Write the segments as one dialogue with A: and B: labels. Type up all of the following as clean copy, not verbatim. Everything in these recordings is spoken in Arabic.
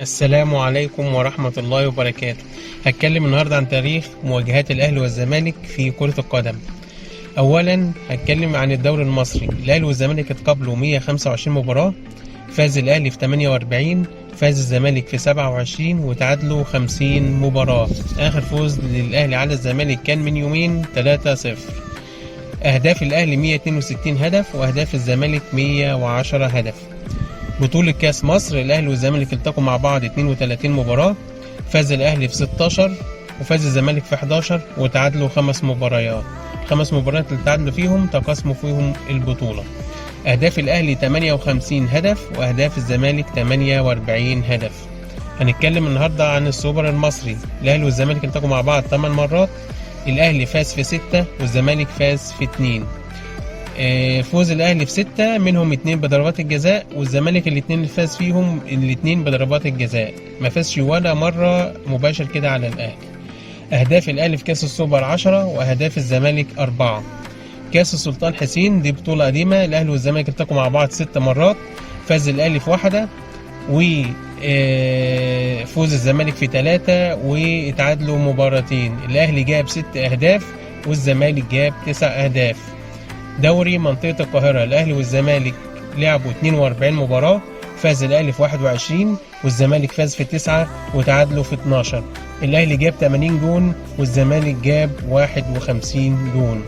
A: السلام عليكم ورحمة الله وبركاته. هتكلم النهاردة عن تاريخ مواجهات الأهلي والزمالك في كرة القدم. أولا هتكلم عن الدوري المصري. الأهلي والزمالك اتقابلوا 125 مباراة، فاز الأهلي في 48، فاز الزمالك في 27، وتعادلوا 50 مباراة. آخر فوز للأهلي على الزمالك كان من يومين 3-0. أهداف الأهلي 162 هدف، وأهداف الزمالك 110 هدف. بطولة كاس مصر، الأهلي والزمالك التقوا مع بعض 32 مباراة، فاز الأهلي في 16 وفاز الزمالك في 11، وتعادلوا 5 مباريات. 5 مباريات اللي تعادلوا فيهم تقاسموا فيهم البطولة. أهداف الأهلي 58 هدف، وأهداف الزمالك 48 هدف. هنتكلم النهاردة عن السوبر المصري. الأهلي والزمالك التقوا مع بعض 8 مرات، الأهلي فاز في 6 والزمالك فاز في 2. فوز الاهلي في 6 منهم 2 بضربات الجزاء، والزمالك الاتنين اللي فاز فيهم الاتنين بضربات الجزاء، ما فازش ولا مرة مباشر كده على الاهلي. اهداف الاهلي في كاس السوبر 10، واهداف الزمالك 4. كاس السلطان حسين دي بطولة قديمة، الاهلي والزمالك التقوا مع بعض 6 مرات، فاز الاهلي في 1 وفوز الزمالك في 3، واتعادلوا مباراتين. الاهلي جاب 6 اهداف والزمالك جاب 9 اهداف. دوري منطقة القاهرة، الأهلي والزمالك لعبوا 42 مباراة، فاز الأهلي في 21 والزمالك فاز في 9، وتعادلوا في 12. الأهلي جاب 80 جون والزمالك جاب 51 جون.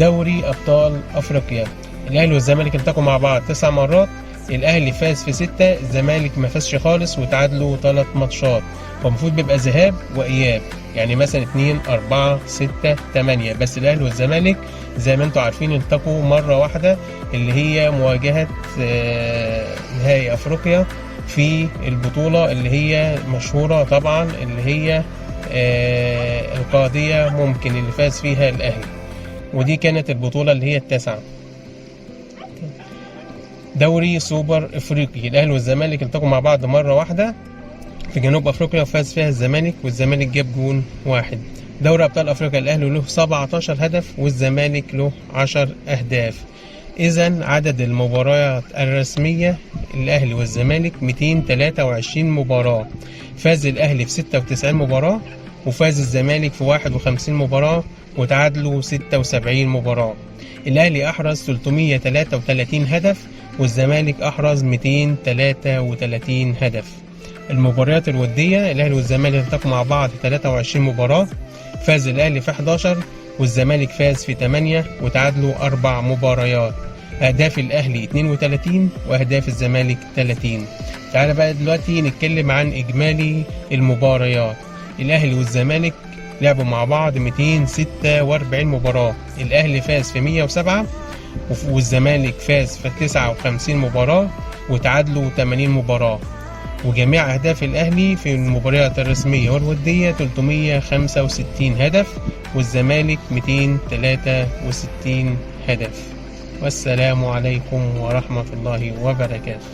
A: دوري أبطال أفريقيا، الأهلي والزمالك التقوا مع بعض 9 مرات، الأهلي فاز في 6، الزمالك ما فازش خالص، وتعادلوا 3 ماتشات. والمفروض بيبقى ذهاب وإياب، يعني مثلا 2 4 6 8، بس الأهلي والزمالك زي ما انتم عارفين التقوا مرة واحدة، اللي هي مواجهة نهائي أفريقيا في البطولة اللي هي مشهورة طبعا، اللي هي القادية ممكن، اللي فاز فيها الأهلي، ودي كانت البطولة اللي هي التاسعة. دوري سوبر افريقي، الاهلي والزمالك التقوا مع بعض مره واحده في جنوب افريقيا، وفاز فيها الزمالك والزمالك جاب جون 1. دوري ابطال افريقيا، الاهلي له 17 هدف والزمالك له 10 اهداف. اذا عدد المباريات الرسميه الاهلي والزمالك 223 مباراه، فاز الاهلي في 96 مباراه، وفاز الزمالك في 51 مباراه، وتعادلوا 76 مباراه. الاهلي احرز 333 هدف والزمالك احرز 233 هدف. المباريات الودية، الاهلي والزمالك التقوا مع بعض 23 مباراة، فاز الاهلي في 11 والزمالك فاز في 8، وتعادلوا 4 مباريات. اهداف الاهلي 32 واهداف الزمالك 30. تعالى بقى دلوقتي نتكلم عن اجمالي المباريات. الاهلي والزمالك لعبوا مع بعض 246 مباراة، الاهلي فاز في 107 والزمالك فاز في 59 مباراة، وتعادلوا 80 مباراة. وجميع أهداف الأهلي في المباريات الرسمية والودية 365 هدف، والزمالك 263 هدف. والسلام عليكم ورحمة الله وبركاته.